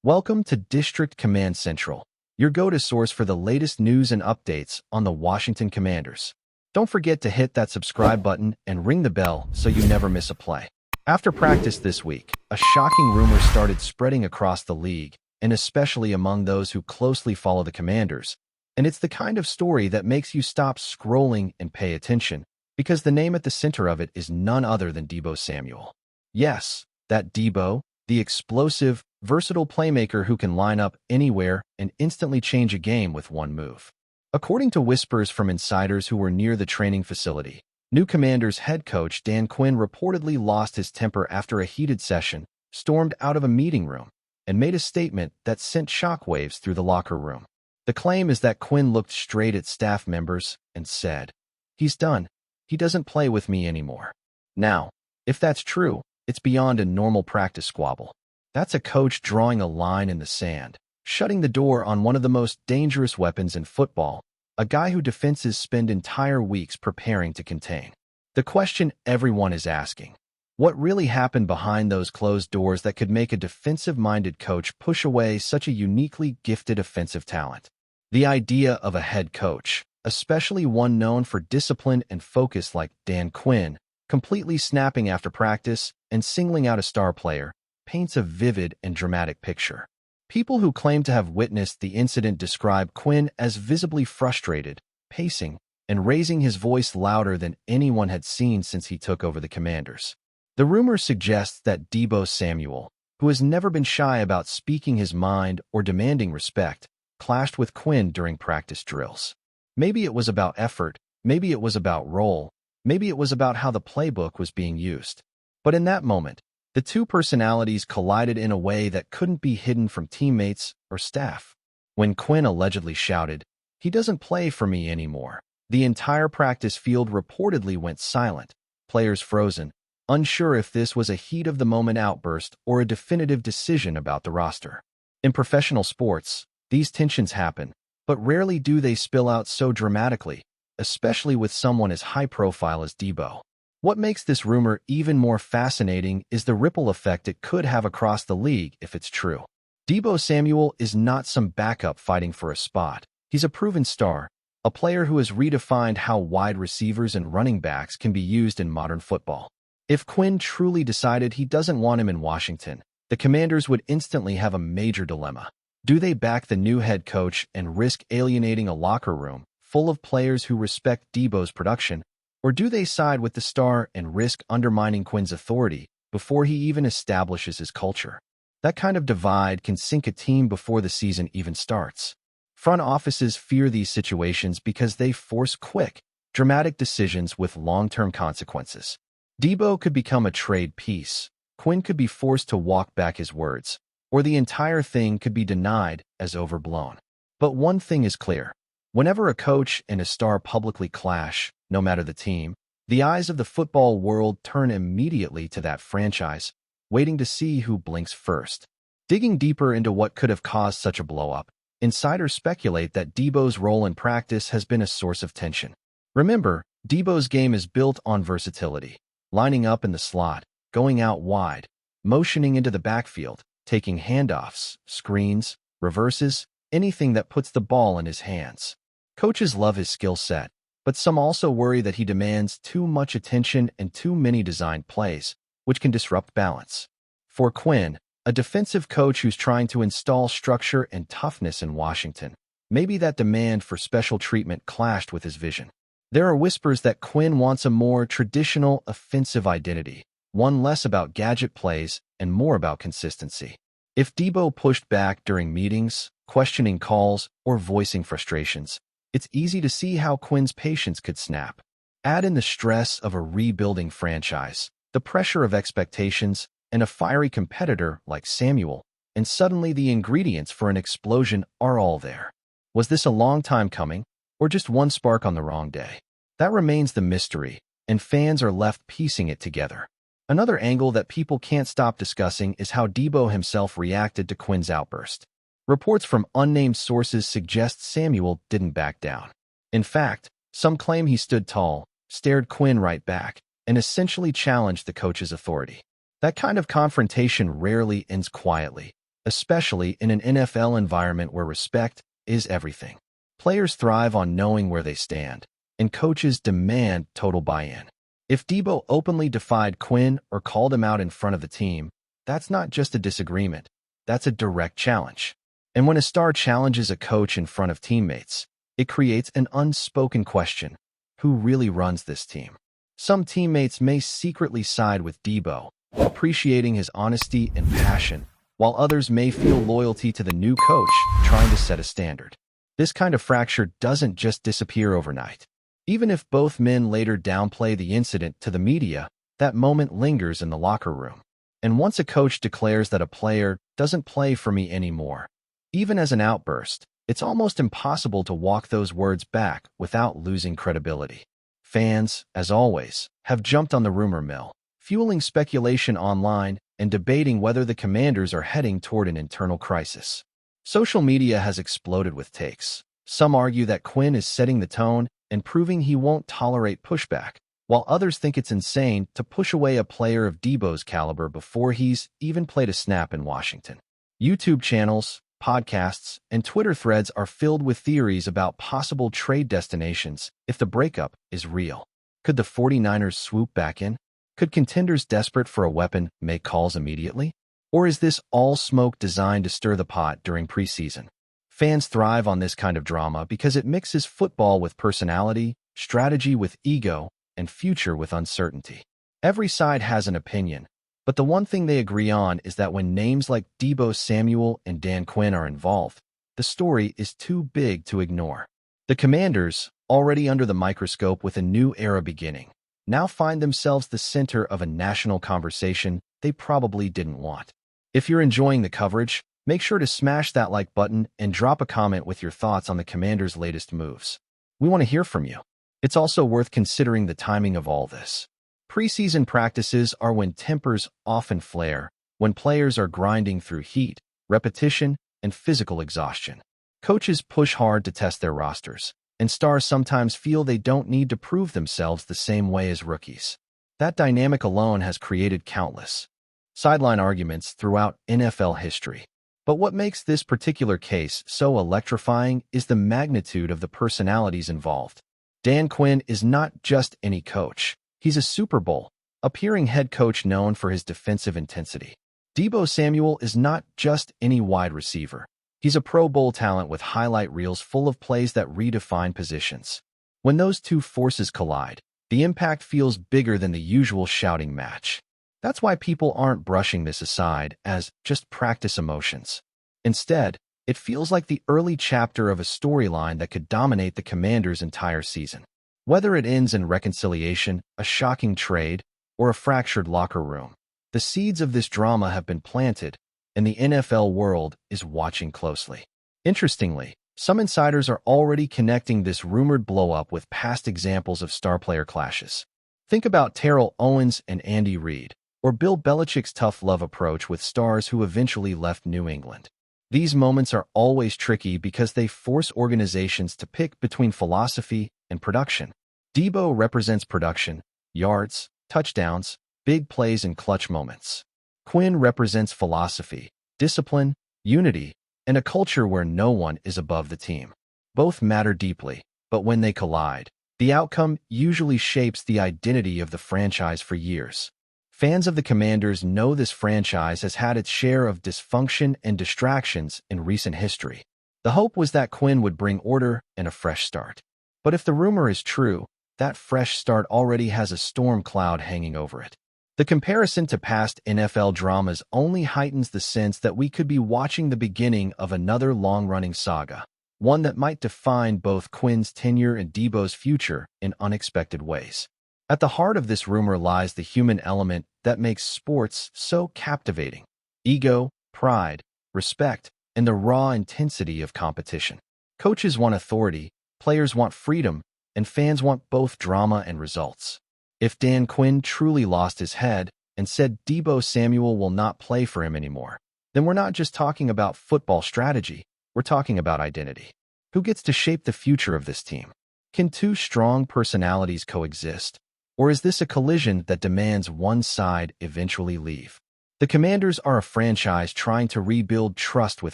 Welcome to District Command Central, your go-to source for the latest news and updates on the Washington Commanders. Don't forget to hit that subscribe button and ring the bell so you never miss a play. After practice this week, a shocking rumor started spreading across the league, and especially among those who closely follow the Commanders. And it's the kind of story that makes you stop scrolling and pay attention, because the name at the center of it is none other than Deebo Samuel. Yes, that Deebo, the explosive, versatile playmaker who can line up anywhere and instantly change a game with one move. According to whispers from insiders who were near the training facility, new Commanders head coach Dan Quinn reportedly lost his temper after a heated session, stormed out of a meeting room, and made a statement that sent shockwaves through the locker room. The claim is that Quinn looked straight at staff members and said, "He's done. He doesn't play with me anymore." Now, if that's true, it's beyond a normal practice squabble. That's a coach drawing a line in the sand, shutting the door on one of the most dangerous weapons in football, a guy who defenses spend entire weeks preparing to contain. The question everyone is asking: what really happened behind those closed doors that could make a defensive-minded coach push away such a uniquely gifted offensive talent? The idea of a head coach, especially one known for discipline and focus like Dan Quinn, completely snapping after practice and singling out a star player, paints a vivid and dramatic picture. People who claim to have witnessed the incident describe Quinn as visibly frustrated, pacing, and raising his voice louder than anyone had seen since he took over the Commanders. The rumor suggests that Deebo Samuel, who has never been shy about speaking his mind or demanding respect, clashed with Quinn during practice drills. Maybe it was about effort, maybe it was about role, maybe it was about how the playbook was being used. But in that moment, the two personalities collided in a way that couldn't be hidden from teammates or staff. When Quinn allegedly shouted, "He doesn't play for me anymore," the entire practice field reportedly went silent, players frozen, unsure if this was a heat-of-the-moment outburst or a definitive decision about the roster. In professional sports, these tensions happen, but rarely do they spill out so dramatically, especially with someone as high-profile as Deebo. What makes this rumor even more fascinating is the ripple effect it could have across the league if it's true. Deebo Samuel is not some backup fighting for a spot. He's a proven star, a player who has redefined how wide receivers and running backs can be used in modern football. If Quinn truly decided he doesn't want him in Washington, the Commanders would instantly have a major dilemma. Do they back the new head coach and risk alienating a locker room full of players who respect Deebo's production? Or do they side with the star and risk undermining Quinn's authority before he even establishes his culture? That kind of divide can sink a team before the season even starts. Front offices fear these situations because they force quick, dramatic decisions with long-term consequences. Deebo could become a trade piece, Quinn could be forced to walk back his words, or the entire thing could be denied as overblown. But one thing is clear: whenever a coach and a star publicly clash, no matter the team, the eyes of the football world turn immediately to that franchise, waiting to see who blinks first. Digging deeper into what could have caused such a blow-up, insiders speculate that Deebo's role in practice has been a source of tension. Remember, Deebo's game is built on versatility, lining up in the slot, going out wide, motioning into the backfield, taking handoffs, screens, reverses, anything that puts the ball in his hands. Coaches love his skill set, but some also worry that he demands too much attention and too many designed plays, which can disrupt balance. For Quinn, a defensive coach who's trying to install structure and toughness in Washington, maybe that demand for special treatment clashed with his vision. There are whispers that Quinn wants a more traditional offensive identity, one less about gadget plays and more about consistency. If Deebo pushed back during meetings, questioning calls, or voicing frustrations, it's easy to see how Quinn's patience could snap. Add in the stress of a rebuilding franchise, the pressure of expectations, and a fiery competitor like Samuel, and suddenly the ingredients for an explosion are all there. Was this a long time coming, or just one spark on the wrong day? That remains the mystery, and fans are left piecing it together. Another angle that people can't stop discussing is how Deebo himself reacted to Quinn's outburst. Reports from unnamed sources suggest Samuel didn't back down. In fact, some claim he stood tall, stared Quinn right back, and essentially challenged the coach's authority. That kind of confrontation rarely ends quietly, especially in an NFL environment where respect is everything. Players thrive on knowing where they stand, and coaches demand total buy-in. If Deebo openly defied Quinn or called him out in front of the team, that's not just a disagreement, that's a direct challenge. And when a star challenges a coach in front of teammates, it creates an unspoken question: who really runs this team? Some teammates may secretly side with Deebo, appreciating his honesty and passion, while others may feel loyalty to the new coach trying to set a standard. This kind of fracture doesn't just disappear overnight. Even if both men later downplay the incident to the media, that moment lingers in the locker room. And once a coach declares that a player doesn't play for me anymore, even as an outburst, it's almost impossible to walk those words back without losing credibility. Fans, as always, have jumped on the rumor mill, fueling speculation online and debating whether the Commanders are heading toward an internal crisis. Social media has exploded with takes. Some argue that Quinn is setting the tone and proving he won't tolerate pushback, while others think it's insane to push away a player of Deebo's caliber before he's even played a snap in Washington. YouTube channels, podcasts, and Twitter threads are filled with theories about possible trade destinations if the breakup is real. Could the 49ers swoop back in? Could contenders desperate for a weapon make calls immediately? Or is this all smoke designed to stir the pot during preseason? Fans thrive on this kind of drama because it mixes football with personality, strategy with ego, and future with uncertainty. Every side has an opinion, but the one thing they agree on is that when names like Deebo Samuel and Dan Quinn are involved, the story is too big to ignore. The Commanders, already under the microscope with a new era beginning, now find themselves the center of a national conversation they probably didn't want. If you're enjoying the coverage, make sure to smash that like button and drop a comment with your thoughts on the Commanders' latest moves. We want to hear from you. It's also worth considering the timing of all this. Preseason practices are when tempers often flare, when players are grinding through heat, repetition, and physical exhaustion. Coaches push hard to test their rosters, and stars sometimes feel they don't need to prove themselves the same way as rookies. That dynamic alone has created countless sideline arguments throughout NFL history. But what makes this particular case so electrifying is the magnitude of the personalities involved. Dan Quinn is not just any coach. He's a Super Bowl appearing head coach known for his defensive intensity. Deebo Samuel is not just any wide receiver. He's a Pro Bowl talent with highlight reels full of plays that redefine positions. When those two forces collide, the impact feels bigger than the usual shouting match. That's why people aren't brushing this aside as just practice emotions. Instead, it feels like the early chapter of a storyline that could dominate the Commanders' entire season. Whether it ends in reconciliation, a shocking trade, or a fractured locker room, the seeds of this drama have been planted, and the NFL world is watching closely. Interestingly, some insiders are already connecting this rumored blow-up with past examples of star player clashes. Think about Terrell Owens and Andy Reid, or Bill Belichick's tough love approach with stars who eventually left New England. These moments are always tricky because they force organizations to pick between philosophy and production. Deebo represents production, yards, touchdowns, big plays, and clutch moments. Quinn represents philosophy, discipline, unity, and a culture where no one is above the team. Both matter deeply, but when they collide, the outcome usually shapes the identity of the franchise for years. Fans of the Commanders know this franchise has had its share of dysfunction and distractions in recent history. The hope was that Quinn would bring order and a fresh start. But if the rumor is true, that fresh start already has a storm cloud hanging over it. The comparison to past NFL dramas only heightens the sense that we could be watching the beginning of another long-running saga, one that might define both Quinn's tenure and Deebo's future in unexpected ways. At the heart of this rumor lies the human element that makes sports so captivating: ego, pride, respect, and the raw intensity of competition. Coaches want authority, players want freedom, and fans want both drama and results. If Dan Quinn truly lost his head and said Deebo Samuel will not play for him anymore, then we're not just talking about football strategy, we're talking about identity. Who gets to shape the future of this team? Can two strong personalities coexist? Or is this a collision that demands one side eventually leave? The Commanders are a franchise trying to rebuild trust with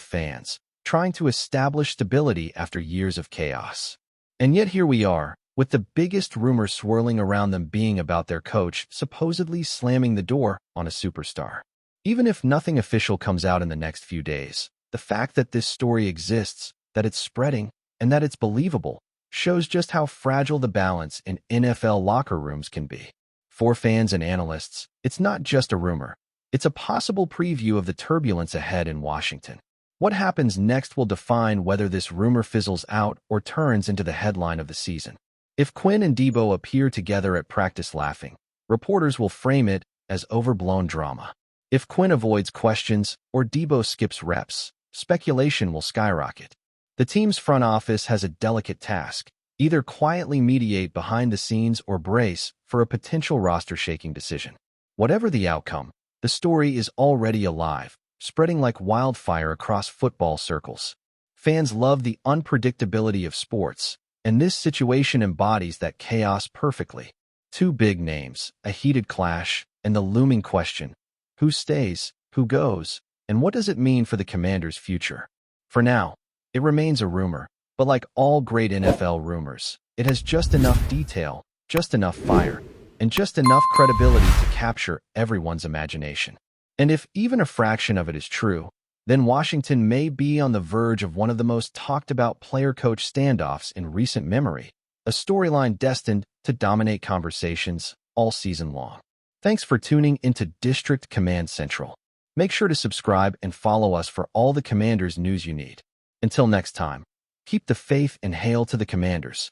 fans, trying to establish stability after years of chaos. And yet here we are, with the biggest rumor swirling around them being about their coach supposedly slamming the door on a superstar. Even if nothing official comes out in the next few days, the fact that this story exists, that it's spreading, and that it's believable, shows just how fragile the balance in NFL locker rooms can be. For fans and analysts, it's not just a rumor. It's a possible preview of the turbulence ahead in Washington. What happens next will define whether this rumor fizzles out or turns into the headline of the season. If Quinn and Deebo appear together at practice laughing, reporters will frame it as overblown drama. If Quinn avoids questions or Deebo skips reps, speculation will skyrocket. The team's front office has a delicate task: either quietly mediate behind the scenes or brace for a potential roster-shaking decision. Whatever the outcome, the story is already alive, spreading like wildfire across football circles. Fans love the unpredictability of sports, and this situation embodies that chaos perfectly. Two big names, a heated clash, and the looming question: who stays, who goes, and what does it mean for the Commanders' future? For now, it remains a rumor, but like all great NFL rumors, it has just enough detail, just enough fire, and just enough credibility to capture everyone's imagination. And if even a fraction of it is true, then Washington may be on the verge of one of the most talked-about player-coach standoffs in recent memory, a storyline destined to dominate conversations all season long. Thanks for tuning into District Command Central. Make sure to subscribe and follow us for all the Commanders news you need. Until next time, keep the faith and hail to the Commanders.